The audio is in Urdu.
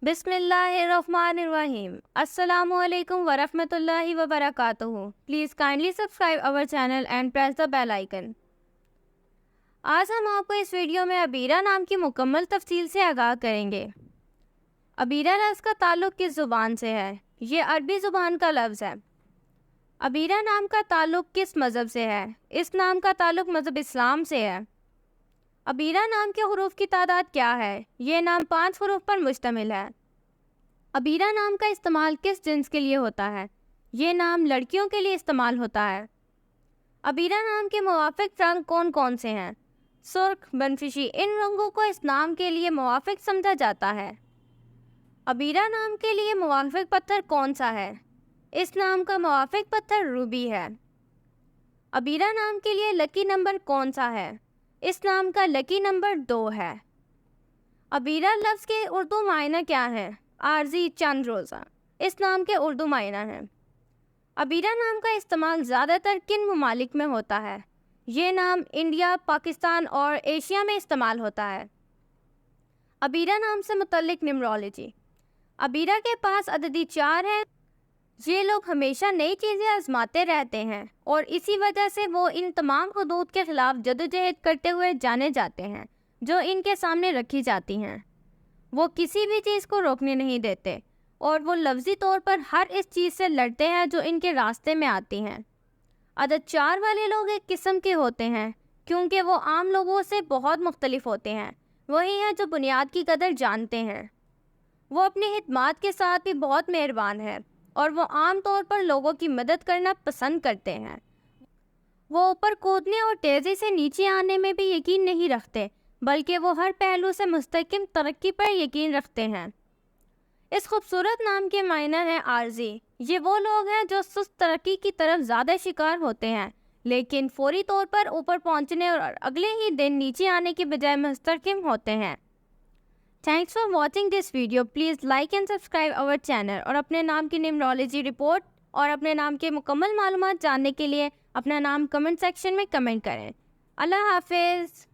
Bismillahirrahmanirrahim. Assalamualaikum warahmatullahi wabarakatuh. Please kindly subscribe our channel and press the bell icon. آج ہم آپ کو اس ویڈیو میں ابیرہ نام کی مکمل تفصیل سے آگاہ کریں گے۔ ابیرہ لفظ کا تعلق کس زبان سے ہے؟ یہ عربی زبان کا لفظ ہے۔ ابیرہ نام کا تعلق کس مذہب سے ہے؟ اس نام کا تعلق مذہب اسلام سے ہے۔ ابیرہ نام کے حروف کی تعداد کیا ہے؟ یہ نام 5 حروف پر مشتمل ہے۔ ابیرہ نام کا استعمال کس جنس کے لیے ہوتا ہے؟ یہ نام لڑکیوں کے لیے استعمال ہوتا ہے۔ ابیرہ نام کے موافق رنگ کون کون سے ہیں؟ سرخ، بنفشی، ان رنگوں کو اس نام کے لیے موافق سمجھا جاتا ہے۔ ابیرہ نام کے لیے موافق پتھر کون سا ہے؟ اس نام کا موافق پتھر روبی ہے۔ ابیرہ نام کے لیے لکی نمبر کون سا ہے؟ اس نام کا لکی نمبر 2 ہے۔ ابیرہ لفظ کے اردو معنی کیا ہے؟ عارضی، چند روزہ۔ اس نام کے اردو معنی ہیں۔ ابیرہ نام کا استعمال زیادہ تر کن ممالک میں ہوتا ہے؟ یہ نام انڈیا، پاکستان اور ایشیا میں استعمال ہوتا ہے۔ ابیرہ نام سے متعلق نیمرولوجی۔ ابیرہ کے پاس عددی 4 ہے۔ یہ لوگ ہمیشہ نئی چیزیں آزماتے رہتے ہیں اور اسی وجہ سے وہ ان تمام حدود کے خلاف جدوجہد کرتے ہوئے جانے جاتے ہیں جو ان کے سامنے رکھی جاتی ہیں۔ وہ کسی بھی چیز کو روکنے نہیں دیتے اور وہ لفظی طور پر ہر اس چیز سے لڑتے ہیں جو ان کے راستے میں آتی ہیں۔ عدد 4 والے لوگ ایک قسم کے ہوتے ہیں کیونکہ وہ عام لوگوں سے بہت مختلف ہوتے ہیں۔ وہی ہیں جو بنیاد کی قدر جانتے ہیں۔ وہ اپنی خدمات کے ساتھ بھی بہت مہربان ہیں اور وہ عام طور پر لوگوں کی مدد کرنا پسند کرتے ہیں۔ وہ اوپر کودنے اور تیزی سے نیچے آنے میں بھی یقین نہیں رکھتے بلکہ وہ ہر پہلو سے مستحکم ترقی پر یقین رکھتے ہیں۔ اس خوبصورت نام کے معنی ہیں عارضی۔ یہ وہ لوگ ہیں جو سست ترقی کی طرف زیادہ شکار ہوتے ہیں لیکن فوری طور پر اوپر پہنچنے اور اگلے ہی دن نیچے آنے کے بجائے مستحکم ہوتے ہیں۔ Thanks for watching this video. Please like and subscribe اور چینل اور اپنے نام کی نیمرولوجی رپورٹ اور اپنے نام کے مکمل معلومات جاننے کے لیے اپنا نام کمنٹ سیکشن میں کمنٹ کریں۔ اللہ حافظ۔